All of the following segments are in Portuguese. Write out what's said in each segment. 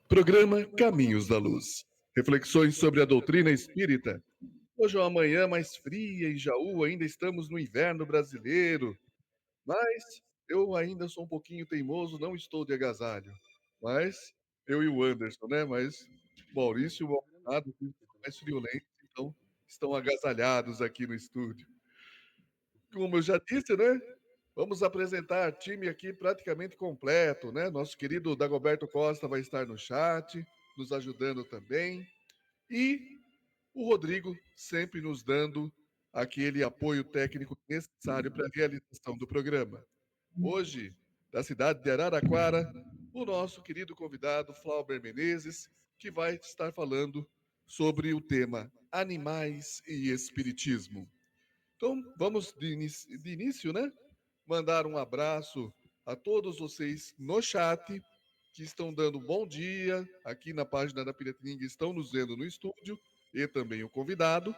Programa Caminhos da Luz. Reflexões sobre a doutrina espírita. Hoje é uma manhã mais fria em Jaú, ainda estamos no inverno brasileiro, mas eu ainda sou um pouquinho teimoso, não estou de agasalho. Mas eu e o Anderson, né? Mas Maurício e o Alvaro são mais friolentos, então estão agasalhados aqui no estúdio. Como eu já disse, né? Vamos apresentar time aqui praticamente completo, né? Nosso querido Dagoberto Costa vai estar no chat, nos ajudando também. E o Rodrigo sempre nos dando aquele apoio técnico necessário para a realização do programa. Hoje, da cidade de Araraquara, o nosso querido convidado Flauber Menezes, que vai estar falando sobre o tema Animais e Espiritismo. Então, vamos de início, né? Mandar um abraço a todos vocês no chat, que estão dando bom dia, aqui na página da Piratininga, estão nos vendo no estúdio, e também o convidado.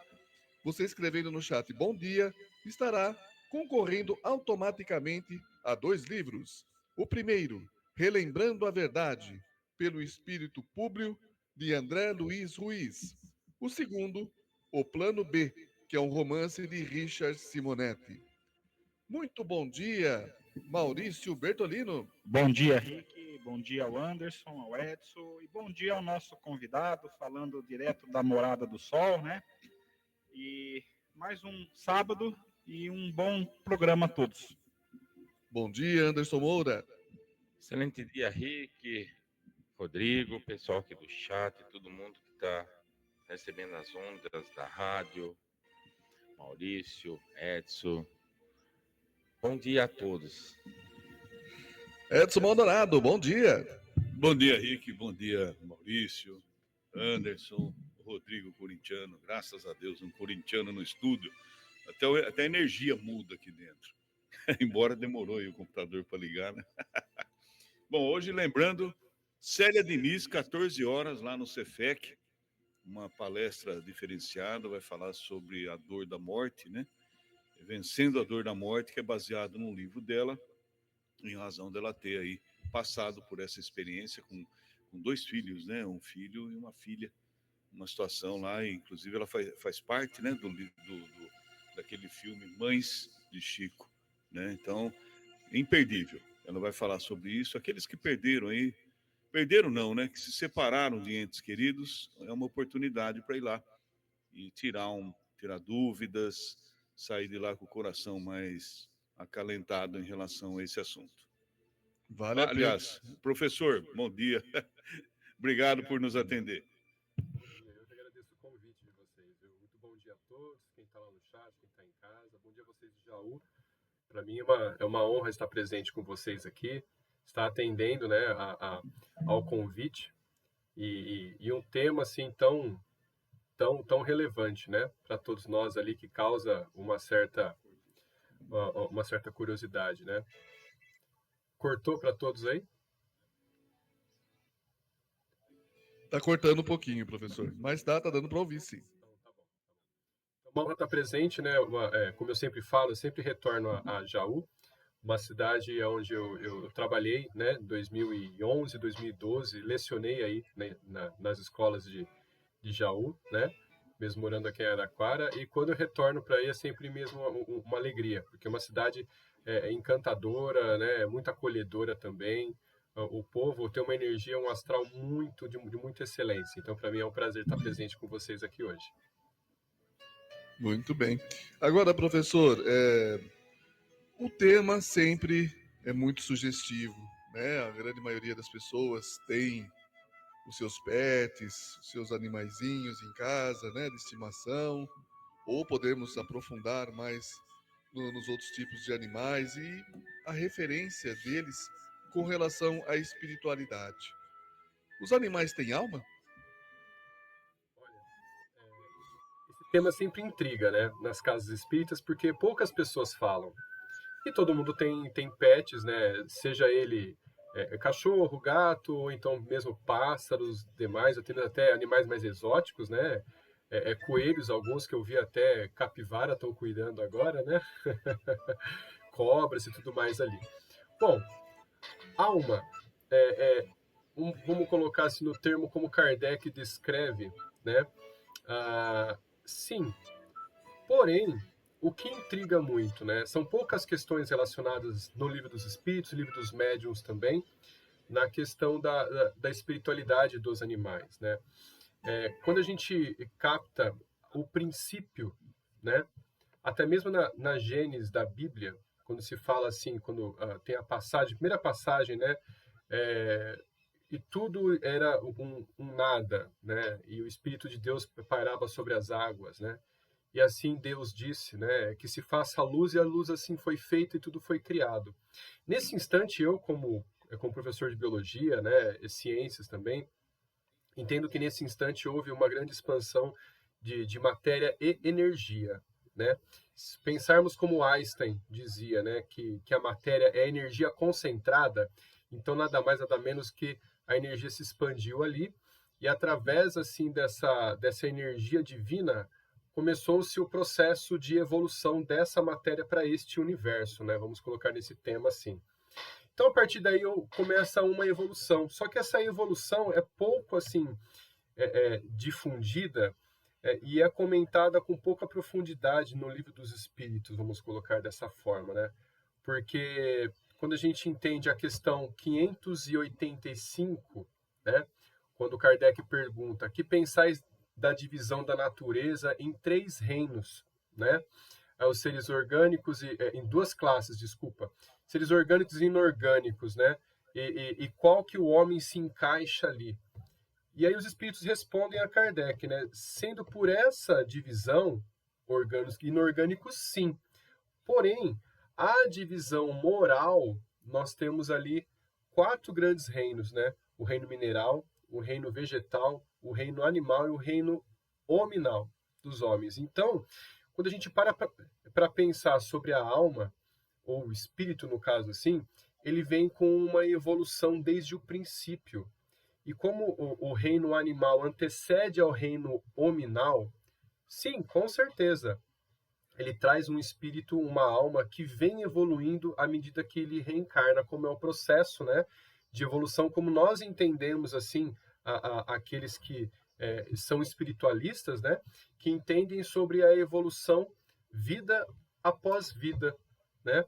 Você escrevendo no chat bom dia, estará concorrendo automaticamente a 2 livros. O primeiro, Relembrando a Verdade, pelo Espírito Públio, de André Luiz Ruiz. O segundo, O Plano B, que é um romance de Richard Simonetti. Muito bom dia, Maurício Bertolino. Bom dia, Rick. Bom dia ao Anderson, ao Edson. E bom dia ao nosso convidado, falando direto da Morada do Sol, né? E mais um sábado e um bom programa a todos. Bom dia, Anderson Moura. Excelente dia, Rick, Rodrigo, pessoal aqui do chat, todo mundo que está recebendo as ondas da rádio, Maurício, Edson. Bom dia a todos. Edson Maldonado, bom dia. Bom dia, Rick. Bom dia, Maurício, Anderson, Rodrigo corintiano. Graças a Deus, um corintiano no estúdio. Até a energia muda aqui dentro. Embora demorou aí o computador para ligar, né? Bom, hoje lembrando, Célia Diniz, 14 horas, lá no Cefec, uma palestra diferenciada, vai falar sobre a dor da morte, né? Vencendo a Dor da Morte, que é baseado num livro dela, em razão dela ter aí passado por essa experiência com 2 filhos, né? Um filho e uma filha, uma situação lá, e, inclusive ela faz parte, né, daquele filme Mães de Chico, né? Então, imperdível. Ela vai falar sobre isso. Aqueles que perderam aí, perderam não, né? Que se separaram de entes queridos, é uma oportunidade para ir lá e tirar dúvidas, sair de lá com o coração mais acalentado em relação a esse assunto. Vale a pena. Aliás, professor, bom dia. Obrigado por nos atender. Eu que agradeço o convite de vocês. Muito bom dia a todos, quem está lá no chat, quem está em casa. Bom dia a vocês de Jaú. Para mim é uma honra estar presente com vocês aqui, estar atendendo, né, ao convite e um tema assim tão relevante, né, para todos nós ali, que causa uma certa curiosidade, né? Cortou para todos aí? Tá cortando um pouquinho, professor, mas tá dando para ouvir, sim. Então, tá bom. Então, bom estar presente, né? Como eu sempre falo, eu sempre retorno a Jaú, uma cidade onde eu trabalhei, né? 2011, 2012, lecionei aí, né, nas escolas de Jaú, né? Mesmo morando aqui em Araraquara, e quando eu retorno para aí é sempre mesmo uma alegria, porque é uma cidade encantadora, né? Muito acolhedora também. O povo tem uma energia, um astral de muita excelência. Então, para mim é um prazer estar presente com vocês aqui hoje. Muito bem. Agora, professor, o tema sempre é muito sugestivo, né? A grande maioria das pessoas tem os seus pets, os seus animaizinhos em casa, né, de estimação, ou podemos aprofundar mais nos outros tipos de animais e a referência deles com relação à espiritualidade. Os animais têm alma? Olha, esse tema sempre intriga, né, nas casas espíritas, porque poucas pessoas falam. E todo mundo tem pets, né, seja ele cachorro, gato, ou então mesmo pássaros, demais, eu tenho até animais mais exóticos, né, coelhos, alguns que eu vi até capivara estão cuidando agora, né, cobras e tudo mais ali. Bom, alma, vamos colocar assim no termo como Kardec descreve, né? Sim, porém, o que intriga muito, né? São poucas questões relacionadas no Livro dos Espíritos, Livro dos Médiuns também, na questão da espiritualidade dos animais, né? Quando a gente capta o princípio, né? Até mesmo na Gênesis da Bíblia, quando se fala assim, quando tem a primeira passagem, né? E tudo era um nada, né? E o Espírito de Deus pairava sobre as águas, né? E assim Deus disse, né? Que se faça a luz, e a luz assim foi feita e tudo foi criado. Nesse instante, eu, como professor de biologia, né? E ciências também, entendo que nesse instante houve uma grande expansão de matéria e energia, né? Se pensarmos como Einstein dizia, né? Que a matéria é energia concentrada, então nada mais, nada menos que a energia se expandiu ali, e através assim dessa energia divina começou-se o processo de evolução dessa matéria para este universo, né? Vamos colocar nesse tema assim. Então, a partir daí, começa uma evolução. Só que essa evolução é pouco assim difundida e é comentada com pouca profundidade no Livro dos Espíritos, vamos colocar dessa forma, né? Porque quando a gente entende a questão 585, né? Quando Kardec pergunta: que pensais da divisão da natureza em 3 reinos, né? Os seres orgânicos em 2 classes, desculpa, seres orgânicos e inorgânicos, né? E qual que o homem se encaixa ali? E aí os espíritos respondem a Kardec, né? Sendo por essa divisão, orgânicos e inorgânicos, sim. Porém, a divisão moral, nós temos ali 4 grandes reinos, né? O reino mineral, o reino vegetal, o reino animal e o reino hominal dos homens. Então, quando a gente para pensar sobre a alma, ou o espírito no caso assim, ele vem com uma evolução desde o princípio. E como o reino animal antecede ao reino hominal, sim, com certeza, ele traz um espírito, uma alma que vem evoluindo à medida que ele reencarna, como é o processo, né, de evolução, como nós entendemos assim, aqueles que são espiritualistas, né, que entendem sobre a evolução vida após vida, né?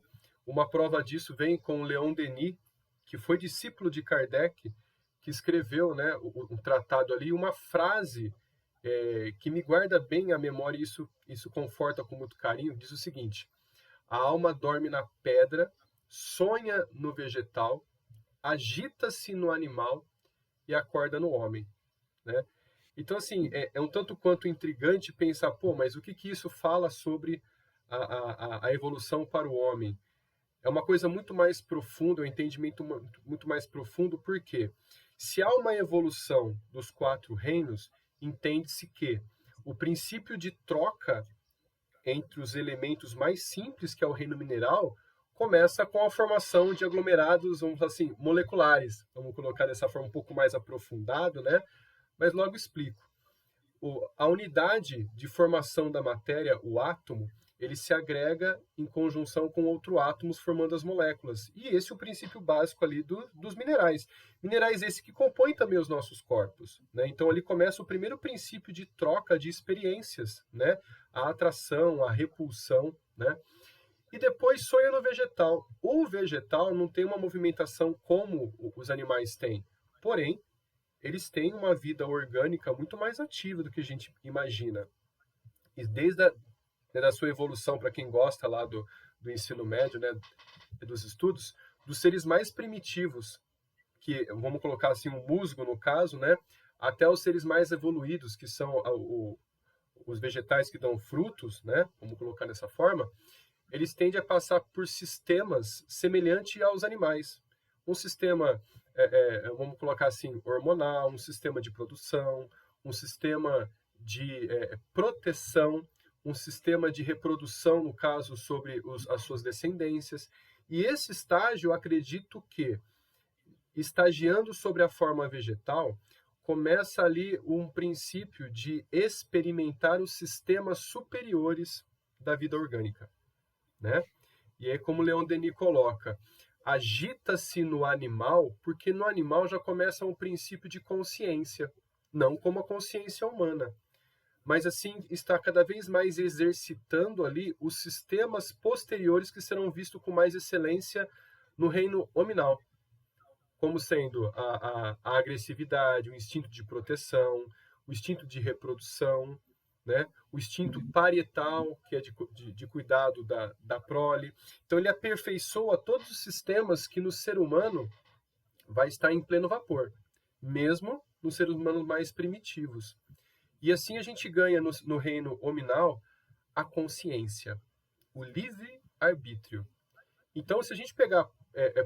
Uma prova disso vem com Leon Denis, que foi discípulo de Kardec, que escreveu, né, um tratado ali, uma frase que me guarda bem a memória, e isso conforta com muito carinho. Diz o seguinte: a alma dorme na pedra, sonha no vegetal, agita-se no animal e acorda no homem, né? Então, assim, é um tanto quanto intrigante pensar, pô, mas o que isso fala sobre a evolução para o homem? É uma coisa muito mais profunda, um entendimento muito mais profundo, porque se há uma evolução dos 4 reinos, entende-se que o princípio de troca entre os elementos mais simples, que é o reino mineral, começa com a formação de aglomerados, vamos falar assim, moleculares. Vamos colocar dessa forma um pouco mais aprofundado, né? Mas logo explico. A unidade de formação da matéria, o átomo, ele se agrega em conjunção com outros átomos formando as moléculas. E esse é o princípio básico ali dos minerais. Minerais esses que compõem também os nossos corpos, né? Então ali começa o primeiro princípio de troca de experiências, né? A atração, a repulsão, né? E depois sonha no vegetal. O vegetal não tem uma movimentação como os animais têm. Porém, eles têm uma vida orgânica muito mais ativa do que a gente imagina. E desde da sua evolução, para quem gosta lá do ensino médio, né, dos estudos, dos seres mais primitivos, que vamos colocar assim um musgo no caso, né, até os seres mais evoluídos, que são os vegetais que dão frutos, né, vamos colocar dessa forma, eles tendem a passar por sistemas semelhantes aos animais. Um sistema, vamos colocar assim, hormonal, um sistema de produção, um sistema de proteção, um sistema de reprodução, no caso, sobre as suas descendências. E esse estágio, eu acredito que, estagiando sobre a forma vegetal, começa ali um princípio de experimentar os sistemas superiores da vida orgânica, né? E aí, como Leon Denis coloca, agita-se no animal, porque no animal já começa um princípio de consciência, não como a consciência humana, mas assim está cada vez mais exercitando ali os sistemas posteriores que serão vistos com mais excelência no reino hominal, como sendo a agressividade, o instinto de proteção, o instinto de reprodução, né? O instinto parietal, que é de cuidado da prole. Então, ele aperfeiçoa todos os sistemas que no ser humano vai estar em pleno vapor, mesmo nos seres humanos mais primitivos. E assim a gente ganha no reino hominal a consciência, o livre-arbítrio. Então, se a gente pegar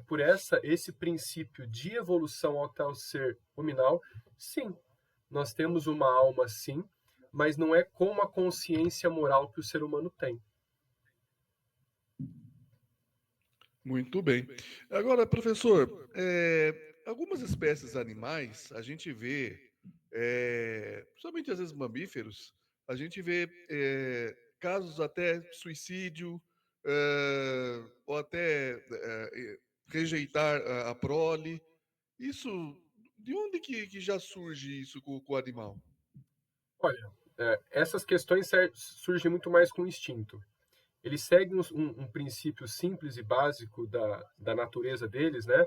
por esse princípio de evolução até o ser hominal, sim, nós temos uma alma, sim, mas não é como a consciência moral que o ser humano tem. Muito bem. Agora, professor, algumas espécies animais, a gente vê, principalmente às vezes mamíferos, a gente vê casos até suicídio, ou até rejeitar a prole. Isso, de onde que já surge isso com o animal? Olha, essas questões surgem muito mais com o instinto. Eles seguem um princípio simples e básico da natureza deles, né?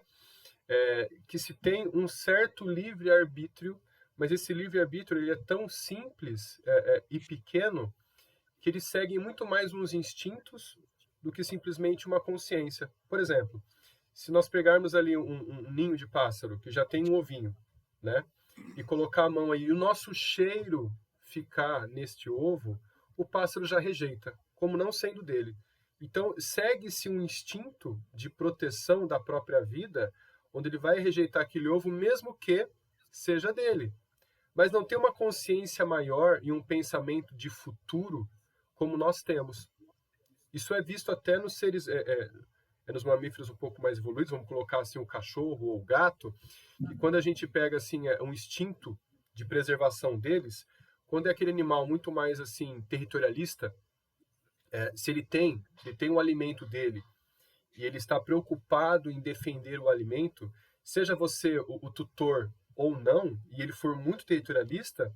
Que se tem um certo livre-arbítrio, mas esse livre-arbítrio ele é tão simples e pequeno que eles seguem muito mais uns instintos do que simplesmente uma consciência. Por exemplo, se nós pegarmos ali um ninho de pássaro que já tem um ovinho, né? E colocar a mão aí e o nosso cheiro ficar neste ovo, o pássaro já rejeita, como não sendo dele. Então, segue-se um instinto de proteção da própria vida, onde ele vai rejeitar aquele ovo, mesmo que seja dele. Mas não tem uma consciência maior e um pensamento de futuro como nós temos. Isso é visto até nos seres, nos mamíferos um pouco mais evoluídos, vamos colocar assim o cachorro ou o gato, e quando a gente pega assim um instinto de preservação deles, quando é aquele animal muito mais assim territorialista, se ele tem o alimento dele e ele está preocupado em defender o alimento, seja você o tutor ou não, e ele for muito territorialista,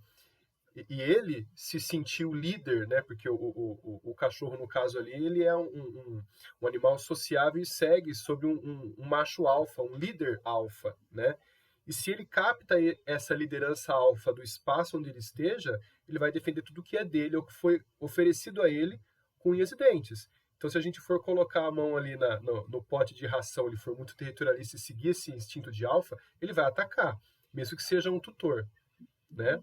e ele se sentiu líder, né? Porque o cachorro, no caso ali, ele é um animal sociável e segue sobre um macho alfa, um líder alfa, né? E se ele capta essa liderança alfa do espaço onde ele esteja, ele vai defender tudo que é dele, ou que foi oferecido a ele com unhas e dentes. Então, se a gente for colocar a mão ali no pote de ração, ele for muito territorialista e seguir esse instinto de alfa, ele vai atacar, mesmo que seja um tutor, né?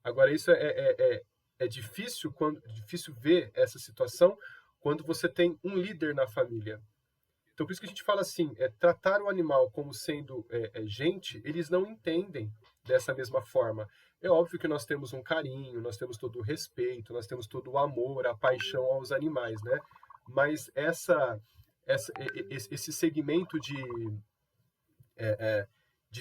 Agora, isso é difícil ver essa situação quando você tem um líder na família. Então, por isso que a gente fala assim, tratar o animal como sendo gente, eles não entendem dessa mesma forma. É óbvio que nós temos um carinho, nós temos todo o respeito, nós temos todo o amor, a paixão aos animais, né? Mas esse segmento de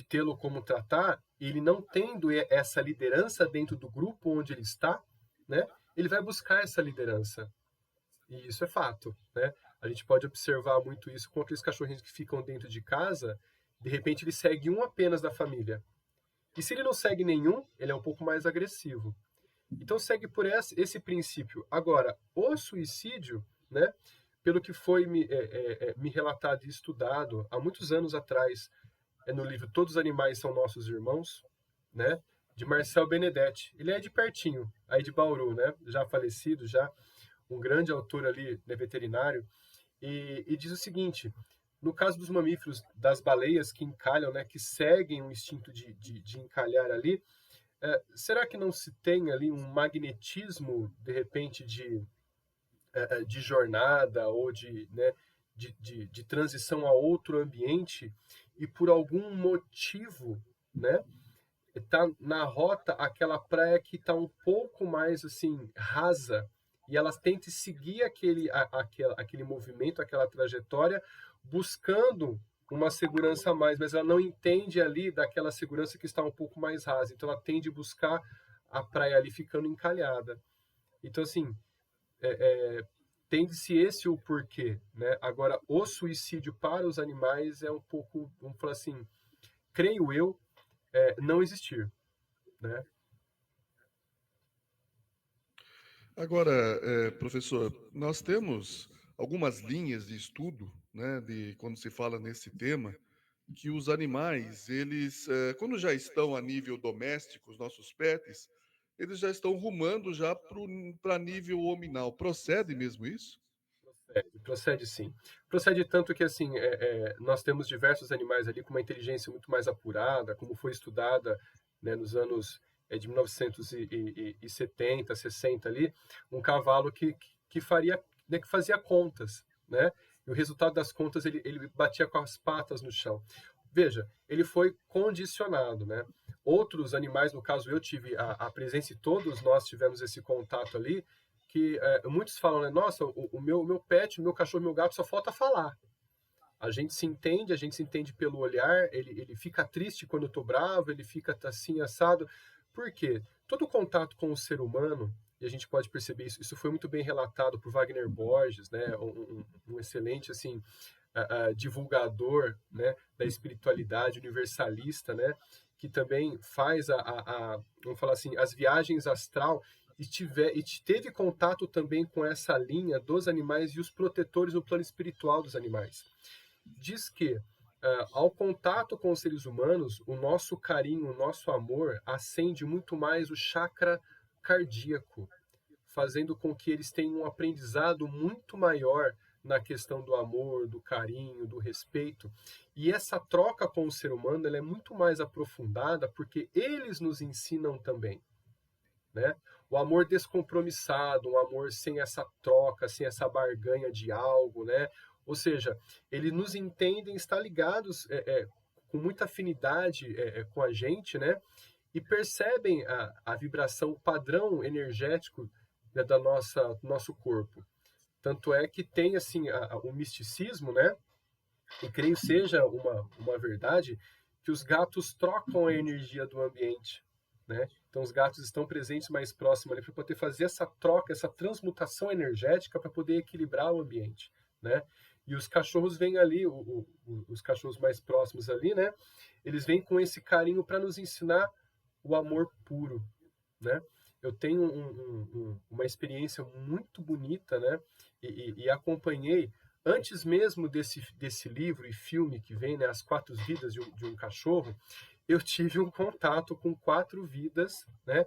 tê-lo como tratar, ele não tendo essa liderança dentro do grupo onde ele está, né? Ele vai buscar essa liderança. E isso é fato, né? A gente pode observar muito isso com aqueles cachorrinhos que ficam dentro de casa, de repente ele segue um apenas da família. E se ele não segue nenhum, ele é um pouco mais agressivo. Então segue por esse princípio. Agora, o suicídio, né, pelo que foi me relatado e estudado há muitos anos atrás, no livro Todos os Animais São Nossos Irmãos, né, de Marcel Benedetti. Ele é de pertinho, aí de Bauru, né, já falecido, já um grande autor ali, né, veterinário, e diz o seguinte: no caso dos mamíferos, das baleias que encalham, né, que seguem o instinto de encalhar ali, será que não se tem ali um magnetismo, de repente, de jornada ou né, de transição a outro ambiente e por algum motivo, né, tá na rota aquela praia que está um pouco mais assim rasa e elas tentam seguir aquele movimento, aquela trajetória, buscando uma segurança a mais, mas ela não entende ali daquela segurança que está um pouco mais rasa, então ela tende a buscar a praia ali ficando encalhada. Então, assim, entende-se esse o porquê, né? Agora, o suicídio para os animais é um pouco, vamos falar assim, creio eu, não existir, né? Agora, professor, nós temos algumas linhas de estudo, né, de quando se fala nesse tema, que os animais, eles, quando já estão a nível doméstico, os nossos pets, eles já estão rumando já para nível hominal. Procede mesmo isso? Procede sim. Procede tanto que, assim, nós temos diversos animais ali com uma inteligência muito mais apurada, como foi estudada, né, nos anos de 1970, 60 ali, um cavalo que faria, né, que fazia contas, né? E o resultado das contas, ele batia com as patas no chão. Veja, ele foi condicionado, né? Outros animais, no caso eu tive a presença e todos nós tivemos esse contato ali, que muitos falam, né? Nossa, o meu pet, o meu cachorro, meu gato, só falta falar. A gente se entende pelo olhar, ele fica triste quando eu tô bravo, ele fica assim, assado. Por quê? Todo contato com o ser humano, e a gente pode perceber isso foi muito bem relatado por Wagner Borges, né? Um excelente, assim, divulgador, né? Da espiritualidade universalista, né? Que também faz vamos falar assim, as viagens astral e teve contato também com essa linha dos animais e os protetores no plano espiritual dos animais. Diz que, ao contato com os seres humanos, o nosso carinho, o nosso amor acende muito mais o chakra cardíaco, fazendo com que eles tenham um aprendizado muito maior na questão do amor, do carinho, do respeito. E essa troca com o ser humano ela é muito mais aprofundada porque eles nos ensinam também, né? O amor descompromissado, um amor sem essa troca, sem essa barganha de algo, né? Ou seja, eles nos entendem, estão ligados com muita afinidade com a gente, né? E percebem a vibração, o padrão energético, né, do nosso corpo. Tanto é que tem assim o misticismo, né? E creio seja uma verdade que os gatos trocam a energia do ambiente, né? Então os gatos estão presentes mais próximo ali para poder fazer essa troca, essa transmutação energética para poder equilibrar o ambiente, né? E os cachorros vêm ali, os cachorros mais próximos ali, né? Eles vêm com esse carinho para nos ensinar o amor puro, né? Eu tenho uma experiência muito bonita, né? E acompanhei antes mesmo desse livro e filme que vem, né, As Quatro Vidas de um Cachorro, eu tive um contato com 4 vidas, né,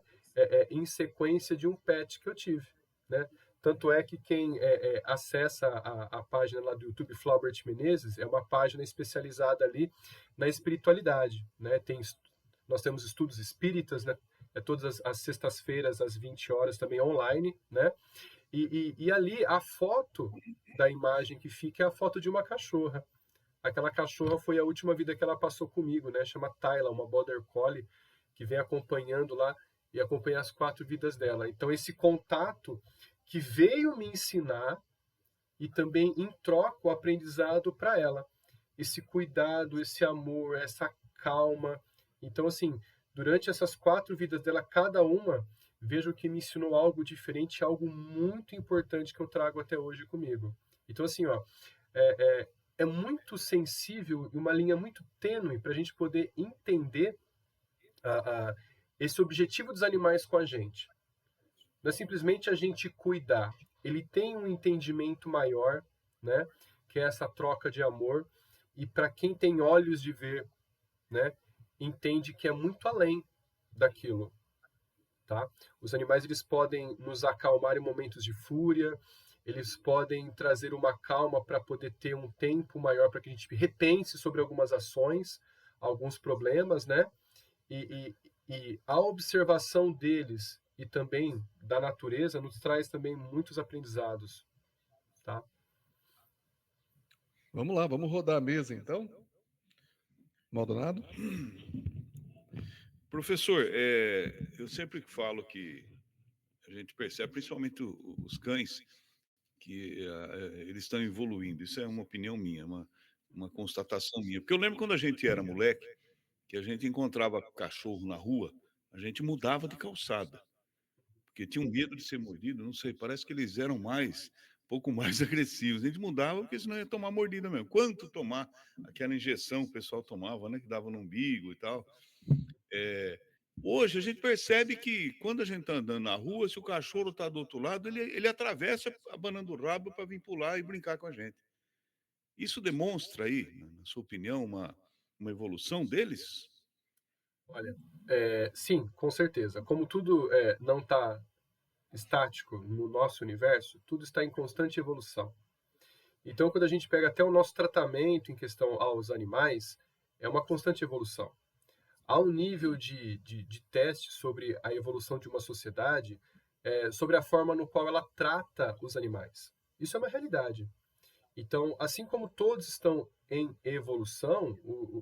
em sequência de um pet que eu tive, né? Tanto é que quem acessa a página lá do YouTube, Flaubert Menezes, é uma página especializada ali na espiritualidade, né? Nós temos estudos espíritas, né? Todas as sextas-feiras, às 20 horas, também online, né? E ali a foto da imagem que fica é a foto de uma cachorra. Aquela cachorra foi a última vida que ela passou comigo, né? Chama Tayla, uma Border Collie, que vem acompanhando lá e acompanha as 4 vidas dela. Então, esse contato que veio me ensinar e também, em troca, o aprendizado para ela. Esse cuidado, esse amor, essa calma. Então, assim, durante essas 4 vidas dela, cada uma, vejo que me ensinou algo diferente, algo muito importante que eu trago até hoje comigo. Então, assim, ó, é muito sensível e uma linha muito tênue para a gente poder entender esse objetivo dos animais com a gente. Não é simplesmente a gente cuidar. Ele tem um entendimento maior, né? Que é essa troca de amor. E para quem tem olhos de ver, né? Entende que é muito além daquilo, tá? Os animais eles podem nos acalmar em momentos de fúria, eles podem trazer uma calma para poder ter um tempo maior para que a gente repense sobre algumas ações, alguns problemas, né? E a observação deles e também da natureza nos traz também muitos aprendizados, tá? Vamos lá, vamos rodar a mesa então. Maldonado? Professor, eu sempre falo que a gente percebe, principalmente os cães, que eles estão evoluindo. Isso é uma opinião minha, uma constatação minha. Porque eu lembro quando a gente era moleque, que a gente encontrava cachorro na rua, a gente mudava de calçada, porque tinham medo de ser mordido, não sei, parece que eles eram mais pouco mais agressivos. A gente mudava porque senão ia tomar mordida mesmo. Quanto tomar aquela injeção que o pessoal tomava, né, que dava no umbigo e tal. Hoje a gente percebe que quando a gente está andando na rua, se o cachorro está do outro lado, ele atravessa abanando o rabo para vir pular e brincar com a gente. Isso demonstra aí, na sua opinião, uma evolução deles? Olha, sim, com certeza. Como tudo não está estático no nosso universo, tudo está em constante evolução. Então, quando a gente pega até o nosso tratamento em questão aos animais, é uma constante evolução. Há um nível de teste sobre a evolução de uma sociedade, sobre a forma no qual ela trata os animais. Isso é uma realidade. Então, assim como todos estão em evolução,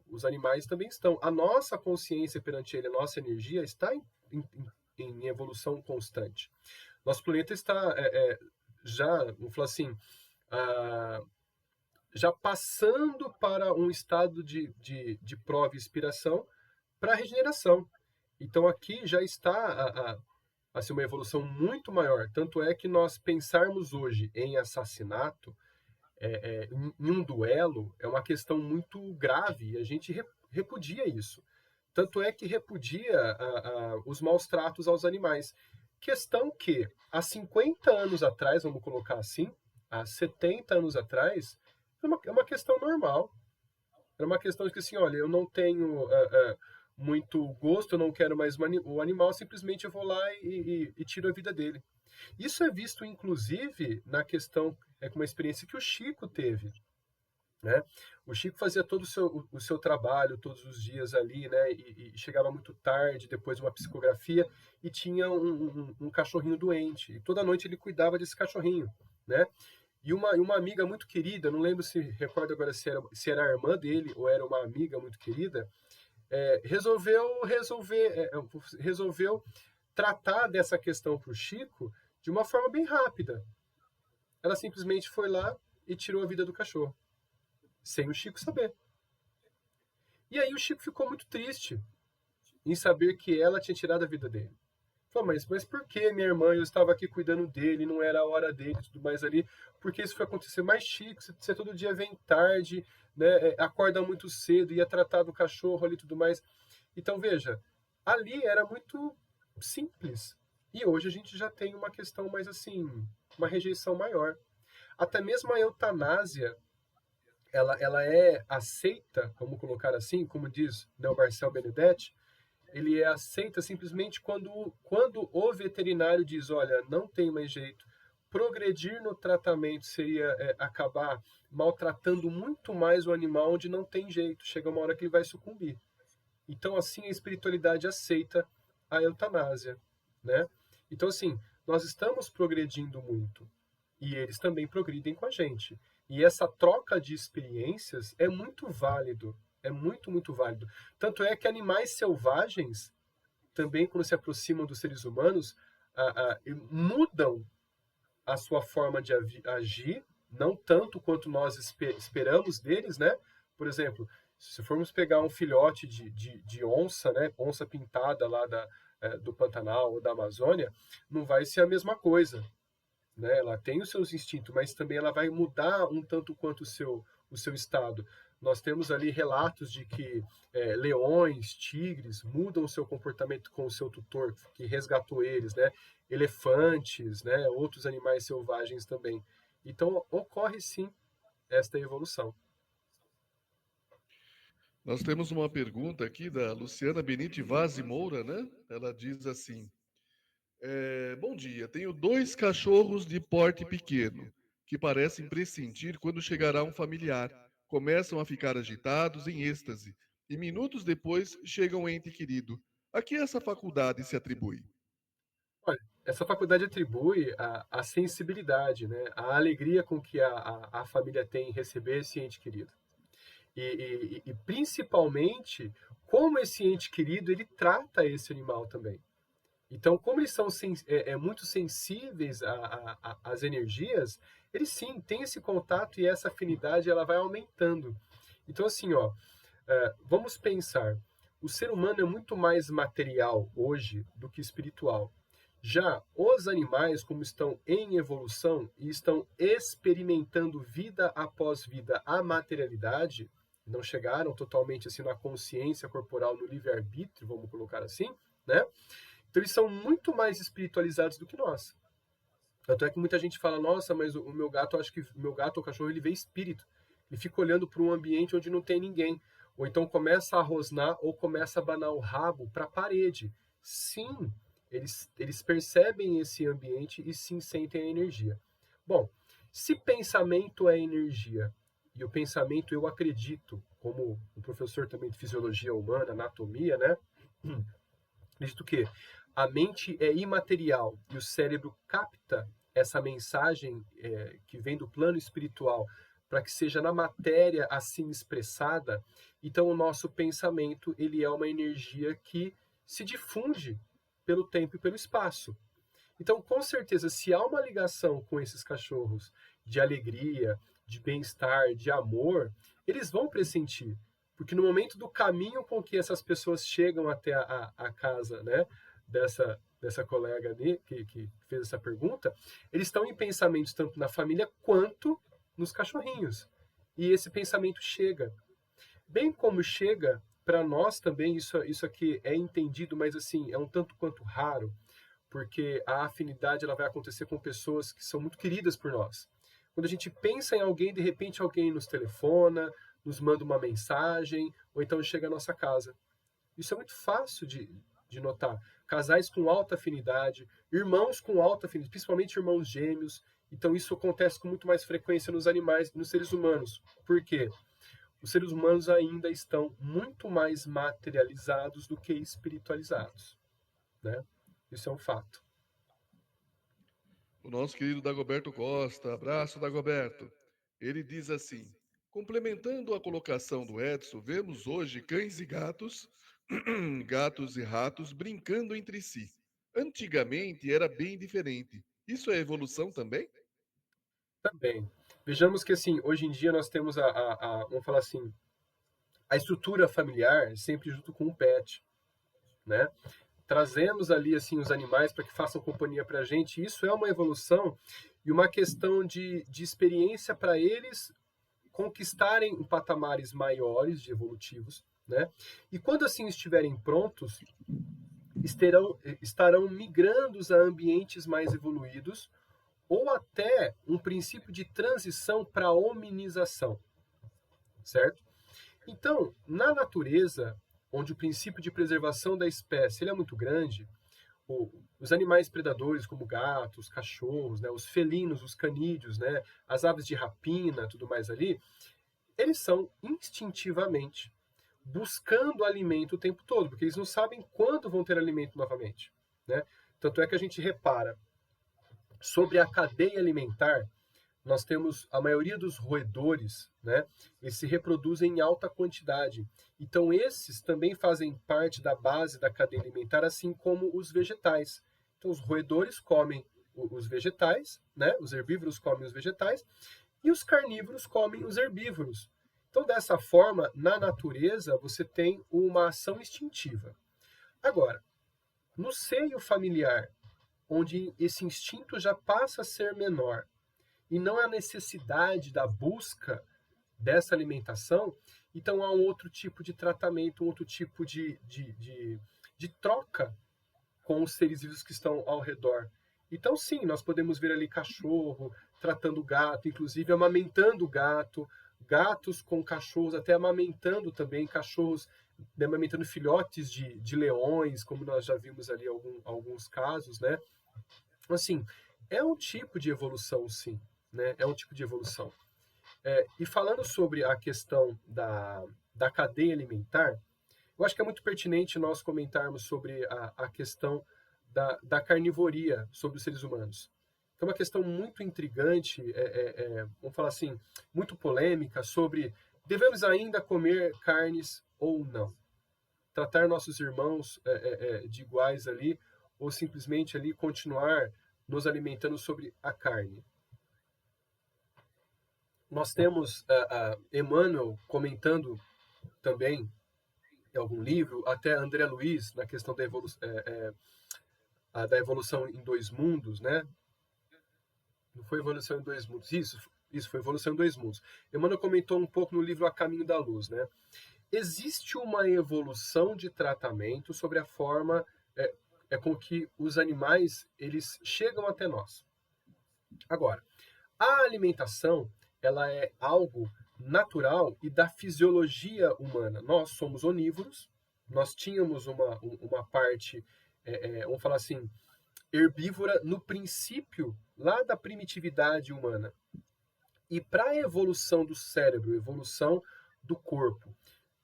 os animais também estão. A nossa consciência perante ele, a nossa energia está em evolução constante. Nosso planeta está já, vamos falar assim, já passando para um estado de prova e expiração para a regeneração. Então aqui já está assim, uma evolução muito maior. Tanto é que nós pensarmos hoje em assassinato, em um duelo, é uma questão muito grave e a gente repudia isso. Tanto é que repudia os maus tratos aos animais. Questão que, há 50 anos atrás, vamos colocar assim, há 70 anos atrás, é uma questão normal. Era uma questão de que, assim, olha, eu não tenho muito gosto, eu não quero mais o animal, simplesmente eu vou lá e tiro a vida dele. Isso é visto, inclusive, na questão, com uma experiência que o Chico teve. Né? O Chico fazia todo o seu trabalho todos os dias ali, né? E chegava muito tarde, depois de uma psicografia, e tinha um cachorrinho doente. E toda noite ele cuidava desse cachorrinho, né? E uma amiga muito querida, não lembro se recordo agora se era a irmã dele ou era uma amiga muito querida, resolveu tratar dessa questão para o Chico de uma forma bem rápida. Ela simplesmente foi lá e tirou a vida do cachorro, sem o Chico saber. E aí o Chico ficou muito triste em saber que ela tinha tirado a vida dele. Falou, mas por que minha irmã? Eu estava aqui cuidando dele, não era a hora dele e tudo mais ali. Porque isso foi acontecer? Mais Chico, você todo dia vem tarde, né, acorda muito cedo, ia tratar do cachorro ali e tudo mais. Então, veja, ali era muito simples. E hoje a gente já tem uma questão mais assim, uma rejeição maior. Até mesmo a eutanásia, ela é aceita, vamos colocar assim, como diz o Marcel Benedetti, ele é aceita simplesmente quando o veterinário diz, olha, não tem mais jeito, progredir no tratamento seria acabar maltratando muito mais o animal, onde não tem jeito, chega uma hora que ele vai sucumbir. Então, assim, a espiritualidade aceita a eutanásia, né? Então, assim, nós estamos progredindo muito, e eles também progridem com a gente. E essa troca de experiências é muito válido, é muito, muito válido. Tanto é que animais selvagens, também quando se aproximam dos seres humanos, mudam a sua forma de agir, não tanto quanto nós esperamos deles, né? Por exemplo, se formos pegar um filhote de onça, né? Onça pintada lá do Pantanal ou da Amazônia, não vai ser a mesma coisa. Né? Ela tem os seus instintos, mas também ela vai mudar um tanto quanto o seu estado. Nós temos ali relatos de que leões, tigres mudam o seu comportamento com o seu tutor, que resgatou eles, né? Elefantes, né? Outros animais selvagens também. Então, ocorre sim esta evolução. Nós temos uma pergunta aqui da Luciana Benite Vaz Moura, né? Ela diz assim: bom dia, tenho 2 cachorros de porte pequeno, que parecem pressentir quando chegará um familiar. Começam a ficar agitados em êxtase, e minutos depois chega um ente querido. A que essa faculdade se atribui? Olha, essa faculdade atribui a sensibilidade, né? A alegria com que a família tem em receber esse ente querido. E principalmente, como esse ente querido ele trata esse animal também. Então, como eles são muito sensíveis às energias, eles sim têm esse contato e essa afinidade ela vai aumentando. Então, assim, vamos pensar, o ser humano é muito mais material hoje do que espiritual. Já os animais, como estão em evolução e estão experimentando vida após vida a materialidade, não chegaram totalmente assim na consciência corporal, no livre-arbítrio, vamos colocar assim, né? Então eles são muito mais espiritualizados do que nós. Tanto é que muita gente fala, nossa, mas o meu gato, acho que o meu gato ou cachorro, ele vê espírito. Ele fica olhando para um ambiente onde não tem ninguém. Ou então começa a rosnar ou começa a abanar o rabo para a parede. Sim, eles percebem esse ambiente e sim sentem a energia. Bom, se pensamento é energia, e o pensamento eu acredito, como um professor também de fisiologia humana, anatomia, né? Acredito que a mente é imaterial e o cérebro capta essa mensagem que vem do plano espiritual para que seja na matéria assim expressada. Então o nosso pensamento ele é uma energia que se difunde pelo tempo e pelo espaço. Então, com certeza, se há uma ligação com esses cachorros de alegria, de bem-estar, de amor, eles vão pressentir. Porque no momento do caminho com que essas pessoas chegam até a casa, né, dessa colega ali que fez essa pergunta, eles estão em pensamentos tanto na família quanto nos cachorrinhos. E esse pensamento chega. Bem como chega para nós também, isso aqui é entendido, mas assim, é um tanto quanto raro, porque a afinidade ela vai acontecer com pessoas que são muito queridas por nós. Quando a gente pensa em alguém, de repente alguém nos telefona, nos manda uma mensagem, ou então chega à nossa casa. Isso é muito fácil de notar. Casais com alta afinidade, irmãos com alta afinidade, principalmente irmãos gêmeos. Então isso acontece com muito mais frequência nos animais e nos seres humanos. Por quê? Os seres humanos ainda estão muito mais materializados do que espiritualizados, né? Isso é um fato. O nosso querido Dagoberto Costa, abraço Dagoberto. Ele diz assim: complementando a colocação do Edson, vemos hoje cães e gatos, gatos e ratos brincando entre si. Antigamente era bem diferente. Isso é evolução também? Também. Vejamos que, assim, hoje em dia nós temos vamos falar assim, a estrutura familiar sempre junto com o pet, né? Trazemos ali, assim, os animais para que façam companhia para a gente. Isso é uma evolução e uma questão de experiência para eles conquistarem patamares maiores de evolutivos, né? E quando assim estiverem prontos, estarão migrando a ambientes mais evoluídos ou até um princípio de transição para a hominização, certo? Então, na natureza, onde o princípio de preservação da espécie ele é muito grande, os animais predadores como gatos, cachorros, né, os felinos, os canídeos, né, as aves de rapina, tudo mais ali, eles são instintivamente buscando alimento o tempo todo, porque eles não sabem quando vão ter alimento novamente, né? Tanto é que a gente repara sobre a cadeia alimentar, nós temos a maioria dos roedores, né? Eles se reproduzem em alta quantidade. Então esses também fazem parte da base da cadeia alimentar, assim como os vegetais. Então os roedores comem os vegetais, né? Os herbívoros comem os vegetais e os carnívoros comem os herbívoros. Então dessa forma, na natureza você tem uma ação instintiva. Agora, no seio familiar, onde esse instinto já passa a ser menor, e não a necessidade da busca dessa alimentação, então há um outro tipo de tratamento, um outro tipo de troca com os seres vivos que estão ao redor. Então, sim, nós podemos ver ali cachorro tratando o gato, inclusive amamentando o gato, gatos com cachorros, até amamentando também, cachorros amamentando filhotes de leões, como nós já vimos ali alguns casos, né? Assim, é um tipo de evolução, sim. Né? É um tipo de evolução. E falando sobre a questão da cadeia alimentar, eu acho que é muito pertinente nós comentarmos sobre a questão da carnivoria sobre os seres humanos. É uma questão muito intrigante, vamos falar assim, muito polêmica sobre devemos ainda comer carnes ou não. Tratar nossos irmãos de iguais ali, ou simplesmente ali continuar nos alimentando sobre a carne. Nós temos Emmanuel comentando também em algum livro, até André Luiz, na questão da evolução, da evolução em dois mundos, né? Não foi evolução em dois mundos, isso foi evolução em dois mundos. Emmanuel comentou um pouco no livro A Caminho da Luz, né? Existe uma evolução de tratamento sobre a forma com que os animais eles chegam até nós. Agora, a alimentação ela é algo natural e da fisiologia humana. Nós somos onívoros, nós tínhamos uma parte, vamos falar assim, herbívora no princípio, lá da primitividade humana. E para a evolução do cérebro, evolução do corpo,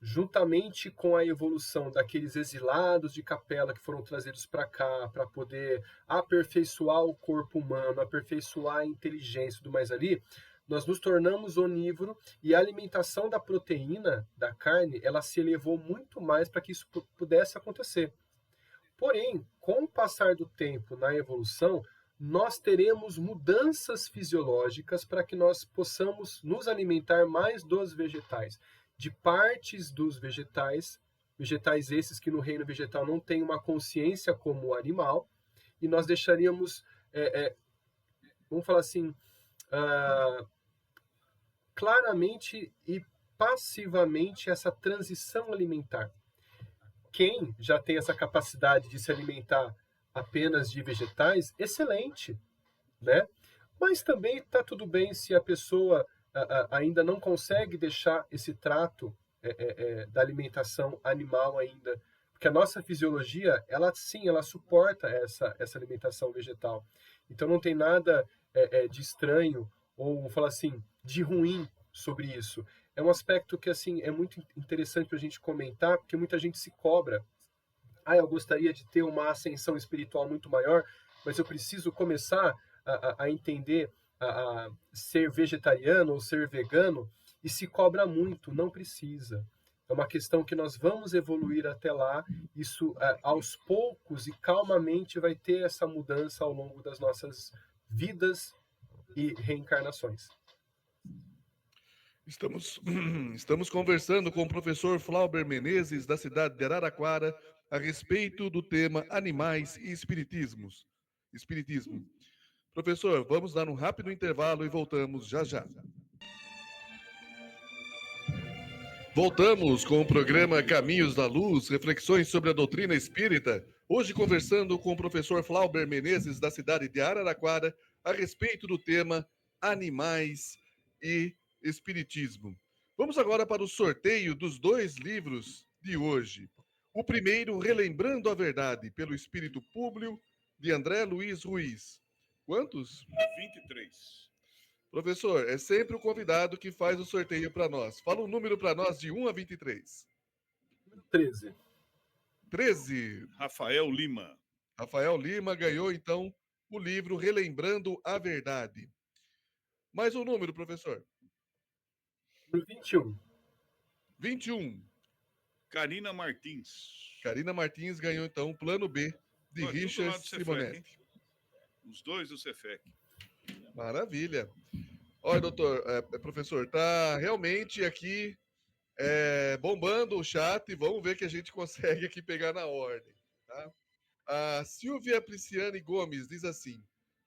juntamente com a evolução daqueles exilados de capela que foram trazidos para cá, para poder aperfeiçoar o corpo humano, aperfeiçoar a inteligência e tudo mais ali, nós nos tornamos onívoro e a alimentação da proteína, da carne, ela se elevou muito mais para que isso pudesse acontecer. Porém, com o passar do tempo na evolução, nós teremos mudanças fisiológicas para que nós possamos nos alimentar mais dos vegetais, de partes dos vegetais, vegetais esses que no reino vegetal não têm uma consciência como o animal, e nós deixaríamos, vamos falar assim, claramente e passivamente essa transição alimentar. Quem já tem essa capacidade de se alimentar apenas de vegetais, excelente, né? Mas também está tudo bem se a pessoa ainda não consegue deixar esse trato da alimentação animal ainda, porque a nossa fisiologia, ela sim, ela suporta essa alimentação vegetal. Então não tem nada de estranho ou, vamos falar assim, de ruim sobre isso. É um aspecto que assim é muito interessante para a gente comentar, porque muita gente se cobra. Eu gostaria de ter uma ascensão espiritual muito maior, mas eu preciso começar a entender a ser vegetariano ou ser vegano, e se cobra muito, não precisa. É uma questão que nós vamos evoluir até lá, isso aos poucos e calmamente vai ter essa mudança ao longo das nossas vidas e reencarnações. Estamos conversando com o professor Flauber Menezes, da cidade de Araraquara, a respeito do tema Animais e Espiritismo. Professor, vamos dar um rápido intervalo e voltamos já já. Voltamos com o programa Caminhos da Luz, reflexões sobre a doutrina espírita. Hoje conversando com o professor Flauber Menezes, da cidade de Araraquara, a respeito do tema Animais e Espiritismo. Vamos agora para o sorteio dos 2 livros de hoje. O primeiro, Relembrando a Verdade, pelo Espírito Público, de André Luiz Ruiz. Quantos? 23. Professor, é sempre o convidado que faz o sorteio para nós. Fala um número para nós de 1 a 23. 13. 13. Rafael Lima. Rafael Lima ganhou, então, o livro Relembrando a Verdade. Mais um número, professor. 21. 21. Karina Martins. Karina Martins ganhou, então, o plano B de Richard Simonetti. Os 2 do Cefec. Maravilha. Olha, doutor, professor, tá realmente aqui bombando o chat. Vamos ver que a gente consegue aqui pegar na ordem. Tá? A Silvia Priciane Gomes diz assim: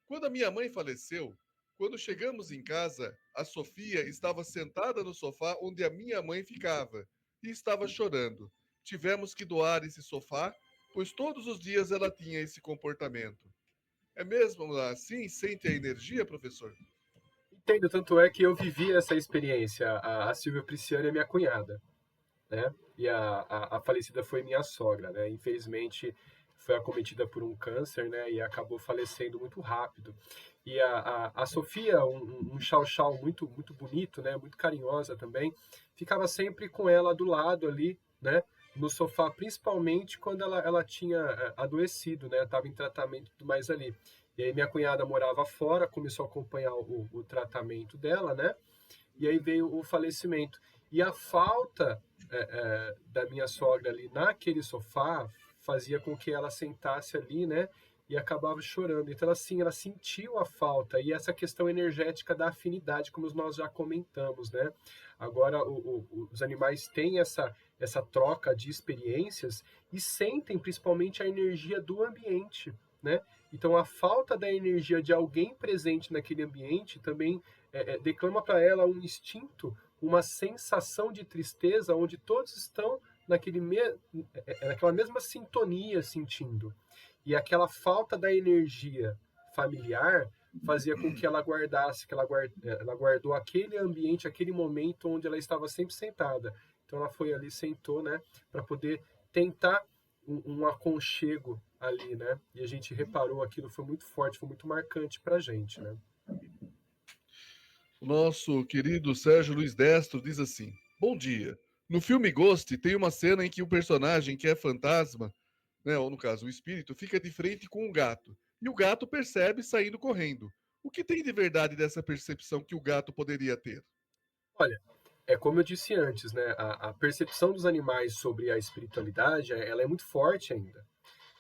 quando a minha mãe faleceu, quando chegamos em casa, a Sofia estava sentada no sofá onde a minha mãe ficava e estava chorando. Tivemos que doar esse sofá, pois todos os dias ela tinha esse comportamento. É mesmo assim? Sente a energia, professor? Entendo, tanto é que eu vivi essa experiência. A Silvia Priciane é minha cunhada, né? E a falecida foi minha sogra, né? Infelizmente foi acometida por um câncer, né? E acabou falecendo muito rápido. E a Sofia, um chau-chau muito, muito bonito, né? Muito carinhosa também, ficava sempre com ela do lado ali, né? No sofá, principalmente quando ela tinha adoecido, né? Estava em tratamento e tudo mais ali. E aí minha cunhada morava fora, começou a acompanhar o tratamento dela, né? E aí veio o falecimento. E a falta da minha sogra ali naquele sofá fazia com que ela sentasse ali, né? E acabava chorando. Então, assim, ela sentiu a falta. E essa questão energética da afinidade, como nós já comentamos, né? Agora, os animais têm essa troca de experiências e sentem principalmente a energia do ambiente. né? Então, a falta da energia de alguém presente naquele ambiente também declama para ela um instinto, uma sensação de tristeza, onde todos estão naquela mesma sintonia sentindo. E aquela falta da energia familiar fazia com que ela guardasse, ela guardou aquele ambiente, aquele momento onde ela estava sempre sentada. Então ela foi ali, sentou, né, para poder tentar um aconchego ali, né? E a gente reparou aquilo, foi muito forte, foi muito marcante para a gente, né? O nosso querido Sérgio Luiz Destro diz assim: Bom dia. No filme Ghost tem uma cena em que o personagem que é fantasma, né, ou no caso o espírito, fica de frente com um gato. E o gato percebe saindo correndo. O que tem de verdade dessa percepção que o gato poderia ter? Olha, é como eu disse antes, né? A percepção dos animais sobre a espiritualidade, ela é muito forte ainda.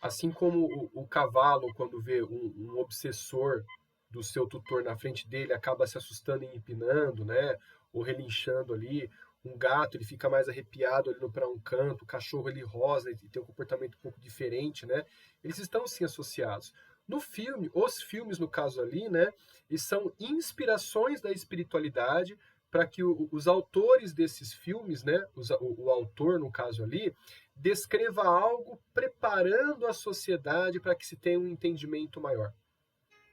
Assim como o cavalo, quando vê um obsessor do seu tutor na frente dele, acaba se assustando e empinando, né? Ou relinchando ali. Um gato, ele fica mais arrepiado ali para um canto. O cachorro, ele rosa e tem um comportamento um pouco diferente, né? Eles estão, sim, associados. No filme, os filmes, no caso ali, né? Eles são inspirações da espiritualidade para que os autores desses filmes, né? O autor, no caso ali, descreva algo preparando a sociedade para que se tenha um entendimento maior,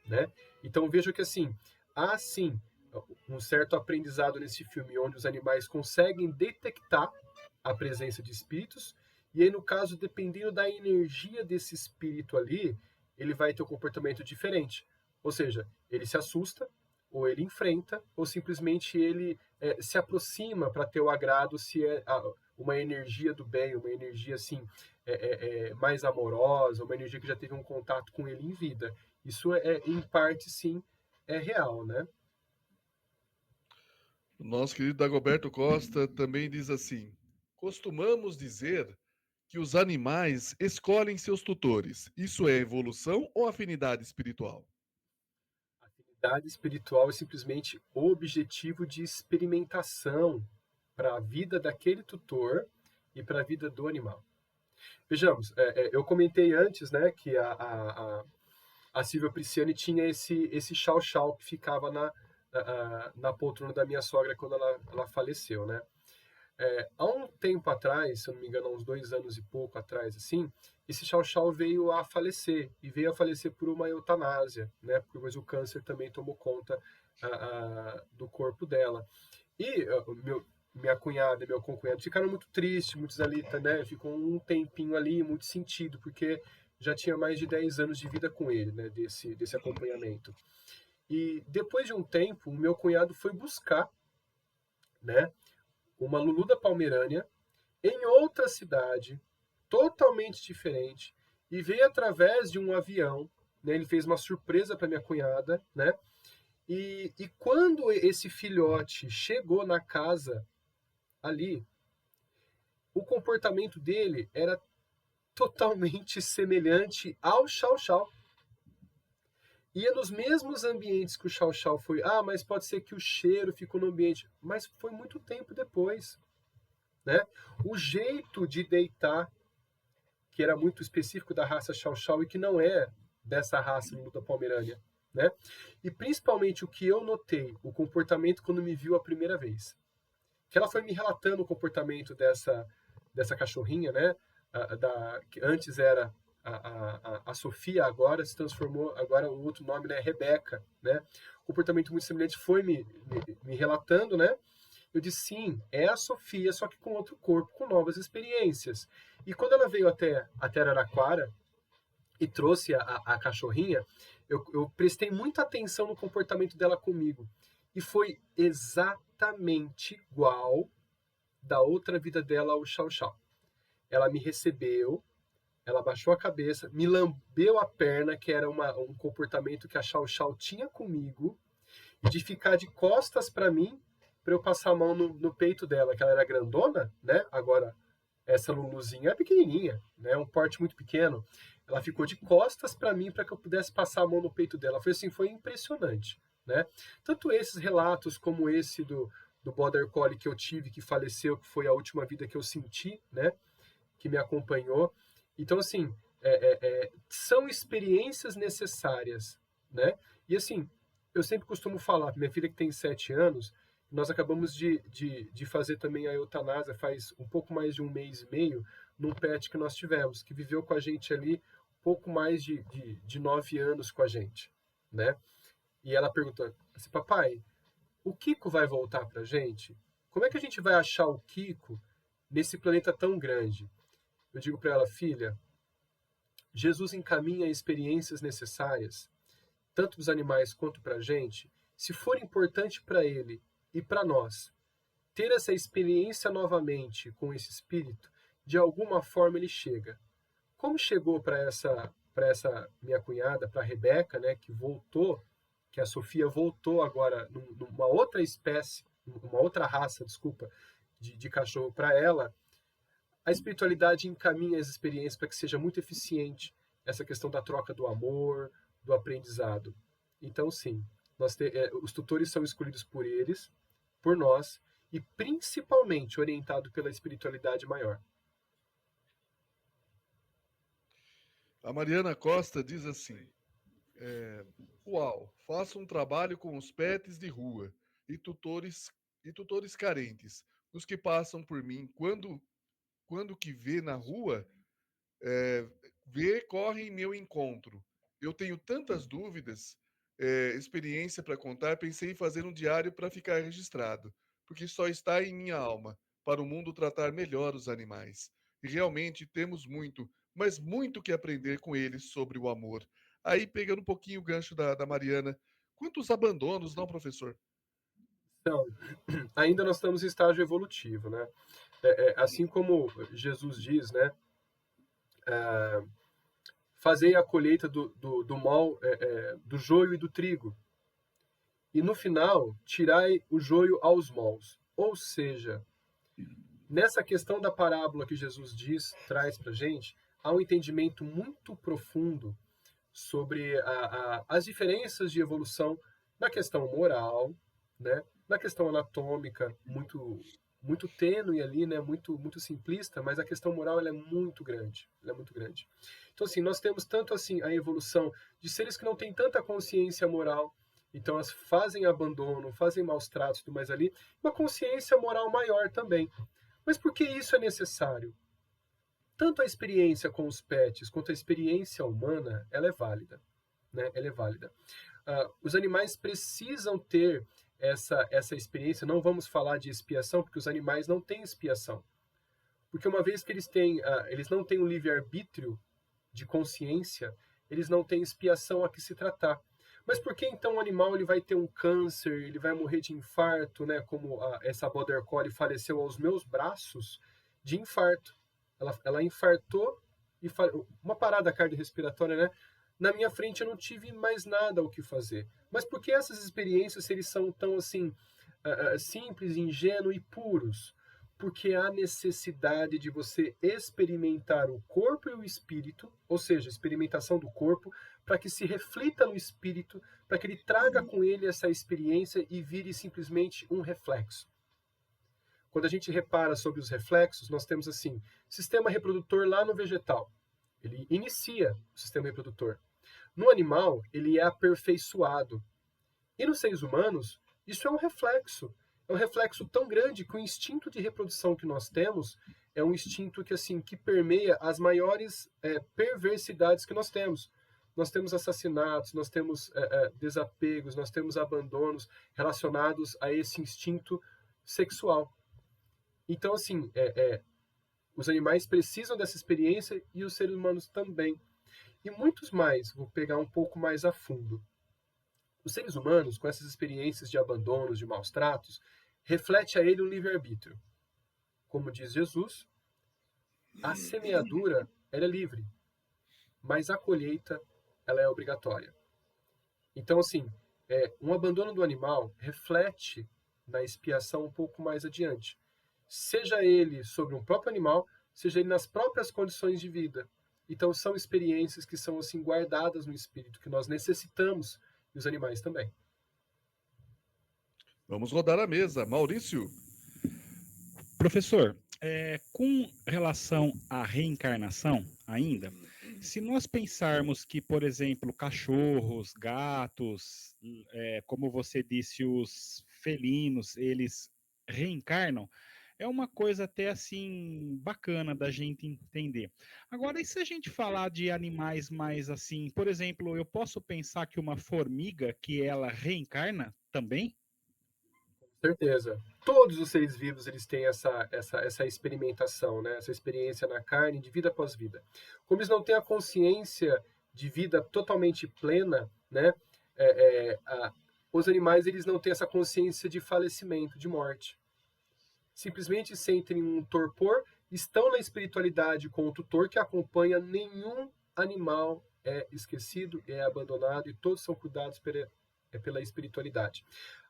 né? Então vejo que assim, há sim um certo aprendizado nesse filme onde os animais conseguem detectar a presença de espíritos e aí no caso, dependendo da energia desse espírito ali, ele vai ter um comportamento diferente. Ou seja, ele se assusta, ou ele enfrenta, ou simplesmente ele se aproxima para ter o agrado se é uma energia do bem, uma energia assim mais amorosa, uma energia que já teve um contato com ele em vida. Isso em parte, sim, é real, né? O nosso querido Dagoberto Costa também diz assim: Costumamos dizer que os animais escolhem seus tutores. Isso é evolução ou afinidade espiritual? A afinidade espiritual é simplesmente o objetivo de experimentação para a vida daquele tutor e para a vida do animal. Vejamos, eu comentei antes, né, que a Silvia Prisciani tinha esse chau-chau que ficava na poltrona da minha sogra quando ela faleceu, né? Há um tempo atrás, se eu não me engano, há uns 2 anos e pouco atrás, assim, esse chau-chau veio a falecer, e veio a falecer por uma eutanásia, né? Porque o câncer também tomou conta do corpo dela. E minha cunhada e meu concunhado ficaram muito tristes, muitos ali, né? Ficou um tempinho ali, muito sentido, porque já tinha mais de 10 anos de vida com ele, né? Desse acompanhamento. E depois de um tempo, o meu cunhado foi buscar, né? Uma Lulu da Pomerânia em outra cidade, totalmente diferente, e veio através de um avião, né? Ele fez uma surpresa para minha cunhada, né? E quando esse filhote chegou na casa ali, o comportamento dele era totalmente semelhante ao Chow Chow. Ia nos mesmos ambientes que o Chow Chow foi. Ah, mas pode ser que o cheiro ficou no ambiente. Mas foi muito tempo depois, né? O jeito de deitar, que era muito específico da raça Chow Chow e que não é dessa raça Lulu da Pomerânia, né? E principalmente o que eu notei, o comportamento quando me viu a primeira vez. Que ela foi me relatando o comportamento dessa cachorrinha, né? Que antes era a Sofia, agora se transformou, agora o outro nome, né, Rebeca, né? Comportamento muito semelhante, foi me relatando, né? Eu disse, sim, é a Sofia, só que com outro corpo, com novas experiências. E quando ela veio até Araraquara e trouxe a cachorrinha, eu prestei muita atenção no comportamento dela comigo. E foi exatamente igual da outra vida dela ao Chow Chow. Ela me recebeu, ela baixou a cabeça, me lambeu a perna, que era um comportamento que a Chow Chow tinha comigo, e de ficar de costas para mim, para eu passar a mão no peito dela, que ela era grandona, né? Agora, essa Luluzinha é pequenininha, né? Um porte muito pequeno. Ela ficou de costas para mim, para que eu pudesse passar a mão no peito dela. Foi assim, foi impressionante, né? Tanto esses relatos como esse do Border Collie que eu tive, que faleceu, que foi a última vida que eu senti, né? Que me acompanhou. Então, assim, são experiências necessárias, né? E assim, eu sempre costumo falar, minha filha que tem 7 anos, nós acabamos de fazer também a eutanásia faz um pouco mais de 1 mês e meio, num pet que nós tivemos, que viveu com a gente ali um pouco mais de 9 anos com a gente, né? E ela perguntou assim, papai, o Kiko vai voltar pra gente? Como é que a gente vai achar o Kiko nesse planeta tão grande? Eu digo para ela, filha, Jesus encaminha experiências necessárias, tanto para os animais quanto para a gente, se for importante para ele e para nós ter essa experiência novamente com esse espírito, de alguma forma ele chega. Como chegou para essa minha cunhada, para a Rebeca, né, que voltou, que a Sofia voltou agora numa outra espécie, uma outra raça, desculpa, de cachorro para ela, a espiritualidade encaminha as experiências para que seja muito eficiente essa questão da troca do amor, do aprendizado. Então, sim, os tutores são escolhidos por eles, por nós, e principalmente orientado pela espiritualidade maior. A Mariana Costa diz assim: uau, faço um trabalho com os pets de rua e tutores carentes, os que passam por mim quando que vê na rua, corre em meu encontro. Eu tenho tantas dúvidas, experiência para contar, pensei em fazer um diário para ficar registrado, porque só está em minha alma, para o mundo tratar melhor os animais. E realmente temos muito, mas muito que aprender com eles sobre o amor. Aí, pegando um pouquinho o gancho da Mariana, quantos abandonos, não, professor? Então, ainda nós estamos em estágio evolutivo, né? Assim como Jesus diz, né? Fazei a colheita do mal, do joio e do trigo. E no final, tirai o joio aos mols. Ou seja, nessa questão da parábola que Jesus traz para a gente, há um entendimento muito profundo sobre as diferenças de evolução na questão moral, né? Na questão anatômica, muito tênue ali, né? Muito simplista, mas a questão moral ela é muito grande. Ela é muito grande. Então, assim, nós temos tanto assim a evolução de seres que não têm tanta consciência moral, então elas fazem abandono, fazem maus tratos e tudo mais ali, uma consciência moral maior também. Mas por que isso é necessário? Tanto a experiência com os pets quanto a experiência humana, ela é válida. Né? Ela é válida. Os animais precisam ter essa experiência, não vamos falar de expiação, porque os animais não têm expiação. Porque uma vez que eles não têm um livre-arbítrio de consciência, eles não têm expiação a que se tratar. Mas por que então o animal ele vai ter um câncer, ele vai morrer de infarto, né? Como essa Border Collie faleceu aos meus braços de infarto. Ela infartou e uma parada cardiorrespiratória, né? Na minha frente eu não tive mais nada o que fazer. Mas por que essas experiências, se eles são tão assim simples, ingênuos e puros? Porque há necessidade de você experimentar o corpo e o espírito, ou seja, experimentação do corpo, para que se reflita no espírito, para que ele traga com ele essa experiência e vire simplesmente um reflexo. Quando a gente repara sobre os reflexos, nós temos assim, sistema reprodutor lá no vegetal. Ele inicia o sistema reprodutor. No animal, ele é aperfeiçoado. E nos seres humanos, isso é um reflexo. É um reflexo tão grande que o instinto de reprodução que nós temos é um instinto que permeia as maiores perversidades que nós temos. Nós temos assassinatos, nós temos desapegos, nós temos abandonos relacionados a esse instinto sexual. Então, assim, os animais precisam dessa experiência e os seres humanos também. E muitos mais, vou pegar um pouco mais a fundo. Os seres humanos, com essas experiências de abandonos, de maus tratos, reflete a ele um livre-arbítrio. Como diz Jesus, a semeadura ela é livre, mas a colheita ela é obrigatória. Então, assim, um abandono do animal reflete na expiação um pouco mais adiante. Seja ele sobre um próprio animal, seja ele nas próprias condições de vida. Então, são experiências que são assim guardadas no espírito, que nós necessitamos, e os animais também. Vamos rodar a mesa. Maurício. Professor, com relação à reencarnação ainda, Se nós pensarmos que, por exemplo, cachorros, gatos, como você disse, os felinos, eles reencarnam, é uma coisa até assim bacana da gente entender. Agora, e se a gente falar de animais mais assim, por exemplo, eu posso pensar que uma formiga que ela reencarna também? Certeza. Todos os seres vivos eles têm essa experimentação, né? Essa experiência na carne de vida após vida. Como eles não têm a consciência de vida totalmente plena, né? Os animais eles não têm essa consciência de falecimento, de morte. Simplesmente sentem um torpor, estão na espiritualidade com o tutor que acompanha. Nenhum animal é esquecido, é abandonado e todos são cuidados pela espiritualidade.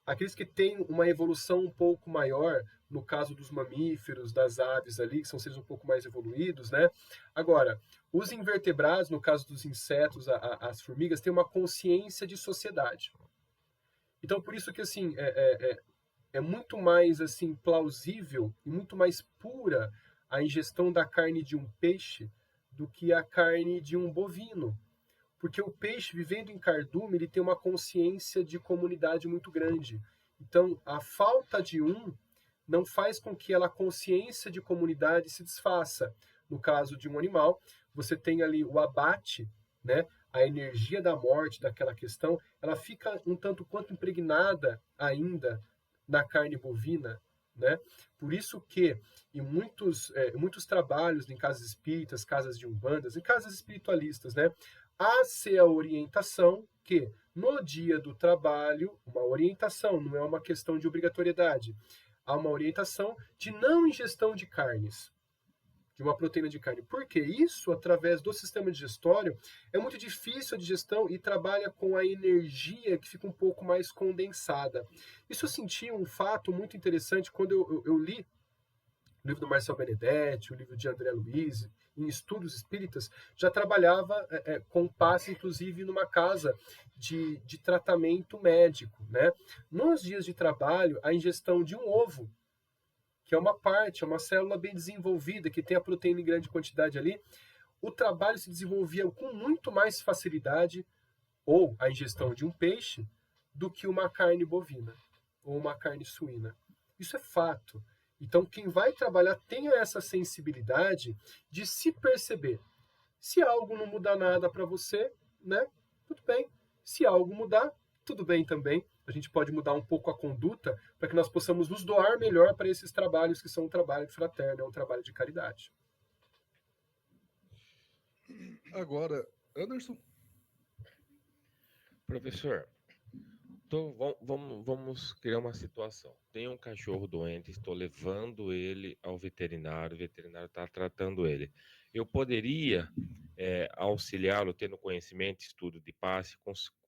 Aqueles que têm uma evolução um pouco maior, no caso dos mamíferos, das aves ali, que são seres um pouco mais evoluídos, né? Agora, os invertebrados, no caso dos insetos, as formigas, têm uma consciência de sociedade. Então, por isso que, assim, é muito mais, assim, plausível e muito mais pura a ingestão da carne de um peixe do que a carne de um bovino. Porque o peixe, vivendo em cardume, ele tem uma consciência de comunidade muito grande. Então, a falta de um não faz com que a consciência de comunidade se desfaça. No caso de um animal, você tem ali o abate, né? A energia da morte, daquela questão, ela fica um tanto quanto impregnada ainda na carne bovina, né? Por isso que em muitos trabalhos em casas espíritas, casas de umbandas, em casas espiritualistas, né? Há-se a orientação que, no dia do trabalho, uma orientação, não é uma questão de obrigatoriedade, há uma orientação de não ingestão de carnes, de uma proteína de carne. Porque isso, através do sistema digestório, é muito difícil a digestão e trabalha com a energia que fica um pouco mais condensada. Isso eu senti um fato muito interessante quando eu li o livro do Marcel Benedetti, o livro de André Luiz, em estudos espíritas, já trabalhava com passe, inclusive, numa casa de tratamento médico, né? Nos dias de trabalho, a ingestão de um ovo, que é uma parte, é uma célula bem desenvolvida, que tem a proteína em grande quantidade ali, o trabalho se desenvolvia com muito mais facilidade, ou a ingestão de um peixe, do que uma carne bovina, ou uma carne suína. Isso é fato. Então, quem vai trabalhar tenha essa sensibilidade de se perceber. Se algo não mudar nada para você, né? Tudo bem. Se algo mudar, tudo bem também. A gente pode mudar um pouco a conduta para que nós possamos nos doar melhor para esses trabalhos que são um trabalho fraterno, é um trabalho de caridade. Agora, Anderson, Professor, então vamos criar uma situação. Tem um cachorro doente, estou levando ele ao veterinário, o veterinário está tratando ele. Eu poderia auxiliá-lo, tendo conhecimento, estudo de passe,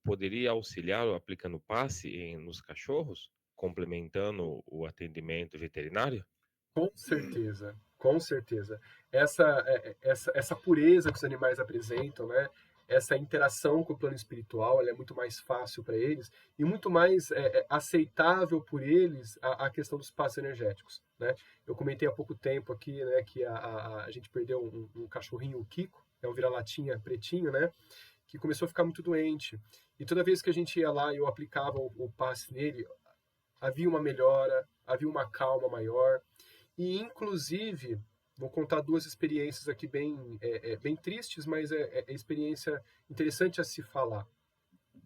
poderia auxiliá-lo aplicando passe nos cachorros, complementando o atendimento veterinário? Com certeza, com certeza. Essa pureza que os animais apresentam, né? Essa interação com o plano espiritual, ela é muito mais fácil para eles e muito mais aceitável por eles a questão dos passos energéticos, né? Eu comentei há pouco tempo aqui, né, que a gente perdeu um cachorrinho, o Kiko, é um vira-latinha pretinho, né? Que começou a ficar muito doente. E toda vez que a gente ia lá e eu aplicava o passe nele, havia uma melhora, havia uma calma maior. E, inclusive, vou contar duas experiências aqui bem tristes, mas é experiência interessante a se falar,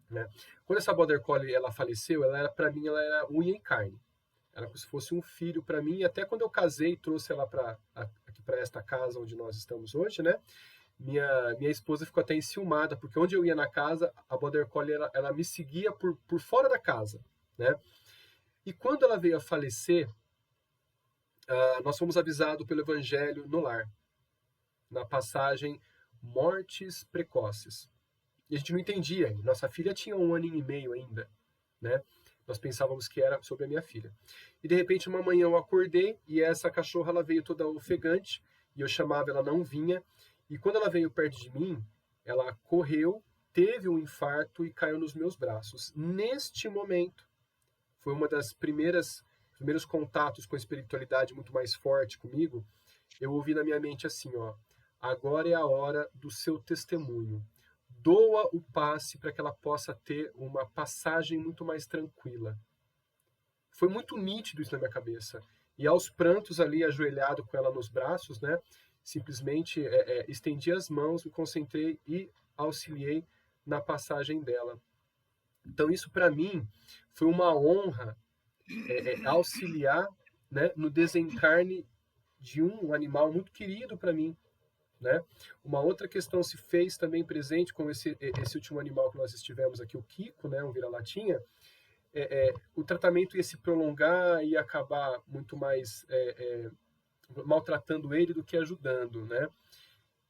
né? Quando essa Border Collie ela faleceu, para mim, ela era unha e carne. Era como se fosse um filho para mim. E até quando eu casei e trouxe ela aqui para esta casa onde nós estamos hoje, né? Minha esposa ficou até enciumada, porque onde eu ia na casa, a Border Collie ela me seguia por fora da casa, né? E quando ela veio a falecer, nós fomos avisados pelo Evangelho no lar, na passagem mortes precoces. E a gente não entendia. Nossa filha tinha 1 ano e meio ainda, né? Nós pensávamos que era sobre a minha filha. E de repente, uma manhã eu acordei e essa cachorra ela veio toda ofegante e eu chamava, ela não vinha. E quando ela veio perto de mim, ela correu, teve um infarto e caiu nos meus braços. Neste momento, foi uma das primeiros contatos com a espiritualidade muito mais forte comigo. Eu ouvi na minha mente assim, ó: agora é a hora do seu testemunho. Doa o passe para que ela possa ter uma passagem muito mais tranquila. Foi muito nítido isso na minha cabeça. E aos prantos ali, ajoelhado com ela nos braços, né? Simplesmente estendi as mãos, me concentrei e auxiliei na passagem dela. Então isso para mim foi uma honra auxiliar, né, no desencarne de um animal muito querido para mim, né? Uma outra questão se fez também presente com esse último animal que nós estivemos aqui, o Kiko, né, um vira-latinha. O tratamento ia se prolongar e acabar muito mais maltratando ele do que ajudando, né?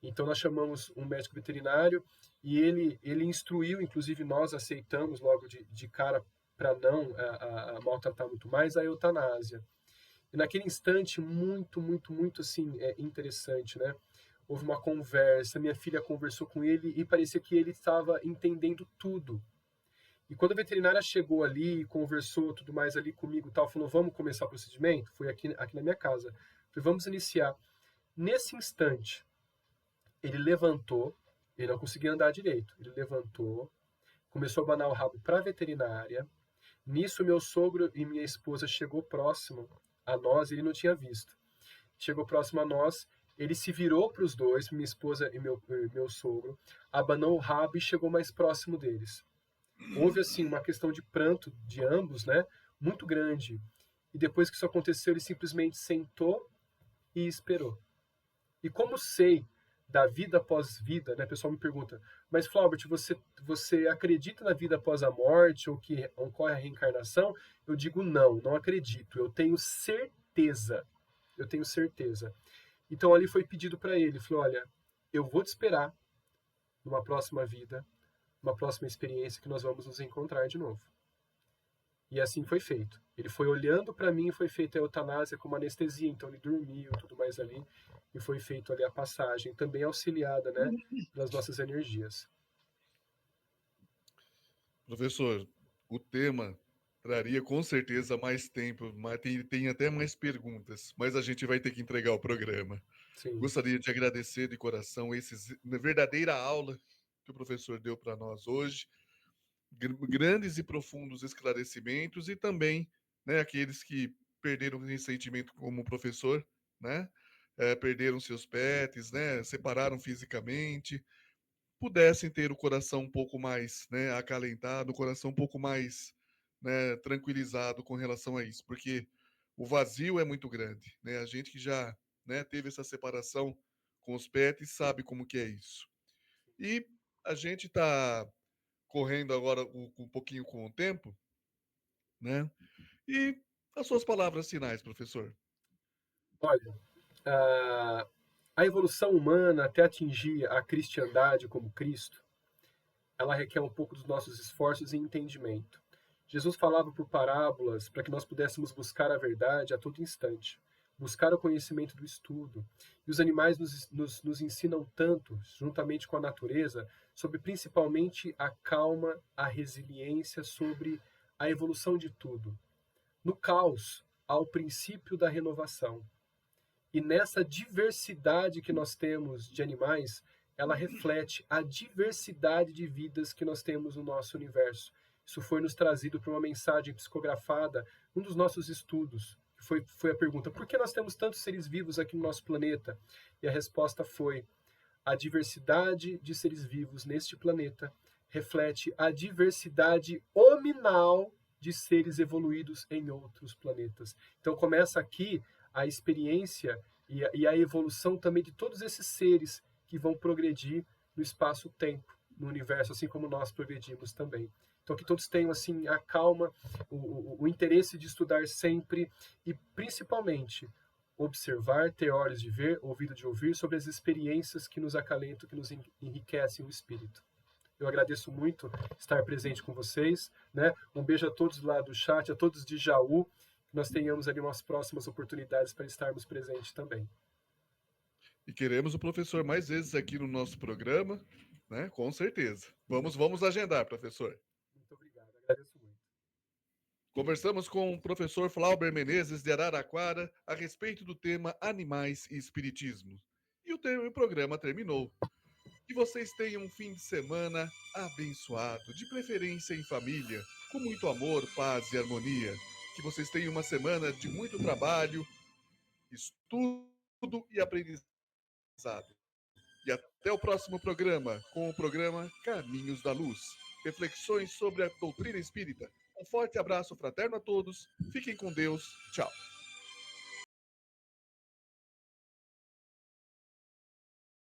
Então nós chamamos um médico veterinário e ele instruiu, inclusive nós aceitamos logo de cara para não maltratar muito mais, a eutanásia. E naquele instante muito, muito, muito assim interessante, né? Houve uma conversa, minha filha conversou com ele e parecia que ele estava entendendo tudo. E quando a veterinária chegou ali, conversou tudo mais ali comigo, tal, falou, vamos começar o procedimento? Foi aqui na minha casa. Falei, vamos iniciar. Nesse instante, ele levantou, ele não conseguia andar direito. Ele levantou, começou a abanar o rabo para a veterinária. Nisso, meu sogro e minha esposa chegou próximo a nós, ele não tinha visto. Chegou próximo a nós, ele se virou para os dois, minha esposa e meu sogro, abanou o rabo e chegou mais próximo deles. Houve, assim, uma questão de pranto de ambos, né? Muito grande. E depois que isso aconteceu, ele simplesmente sentou e esperou. E como sei da vida após vida, né? O pessoal me pergunta, mas Flaubert, você acredita na vida após a morte ou que ocorre a reencarnação? Eu digo não acredito. Eu tenho certeza. Então ali foi pedido para ele, falou, olha, eu vou te esperar numa próxima vida, uma próxima experiência que nós vamos nos encontrar de novo. E assim foi feito. Ele foi olhando para mim e foi feita a eutanásia com uma anestesia, então ele dormiu e tudo mais ali, e foi feito ali a passagem, também auxiliada, né, pelas nossas energias. Professor, o tema traria com certeza mais tempo, mas tem até mais perguntas, mas a gente vai ter que entregar o programa. Sim. Gostaria de agradecer de coração essa verdadeira aula que o professor deu para nós hoje, grandes e profundos esclarecimentos e também, né, aqueles que perderam recentemente como professor, né, perderam seus pets, né, separaram fisicamente, pudessem ter o coração um pouco mais, né, acalentado, o coração um pouco mais, né, tranquilizado com relação a isso, porque o vazio é muito grande, né? A gente que já, né, teve essa separação com os pets sabe como que é isso. E a gente está correndo agora um pouquinho com o tempo, né? E as suas palavras finais, professor. Olha, a evolução humana até atingir a cristandade como Cristo, ela requer um pouco dos nossos esforços e entendimento. Jesus falava por parábolas para que nós pudéssemos buscar a verdade a todo instante, buscar o conhecimento do estudo. E os animais nos ensinam tanto, juntamente com a natureza, sobre principalmente a calma, a resiliência, sobre a evolução de tudo. No caos, há o princípio da renovação. E nessa diversidade que nós temos de animais, ela reflete a diversidade de vidas que nós temos no nosso universo. Isso foi nos trazido por uma mensagem psicografada num dos nossos estudos. Foi a pergunta, por que nós temos tantos seres vivos aqui no nosso planeta? E a resposta foi, a diversidade de seres vivos neste planeta reflete a diversidade hominal de seres evoluídos em outros planetas. Então começa aqui a experiência e a evolução também de todos esses seres que vão progredir no espaço-tempo, no universo, assim como nós progredimos também. Então que todos tenham assim a calma, o interesse de estudar sempre e principalmente observar, ter olhos de ver, ouvido de ouvir sobre as experiências que nos acalentam, que nos enriquecem o espírito. Eu agradeço muito estar presente com vocês, né? Um beijo a todos lá do chat, a todos de Jaú, que nós tenhamos ali umas próximas oportunidades para estarmos presentes também. E queremos o professor mais vezes aqui no nosso programa, né? Com certeza. Vamos agendar, professor. Muito obrigado, agradeço muito. Conversamos com o professor Flaubert Menezes de Araraquara a respeito do tema Animais e Espiritismo. E o programa terminou. Que vocês tenham um fim de semana abençoado, de preferência em família, com muito amor, paz e harmonia. Que vocês tenham uma semana de muito trabalho, estudo e aprendizado. E até o próximo programa, com o programa Caminhos da Luz. Reflexões sobre a doutrina espírita. Um forte abraço fraterno a todos. Fiquem com Deus. Tchau.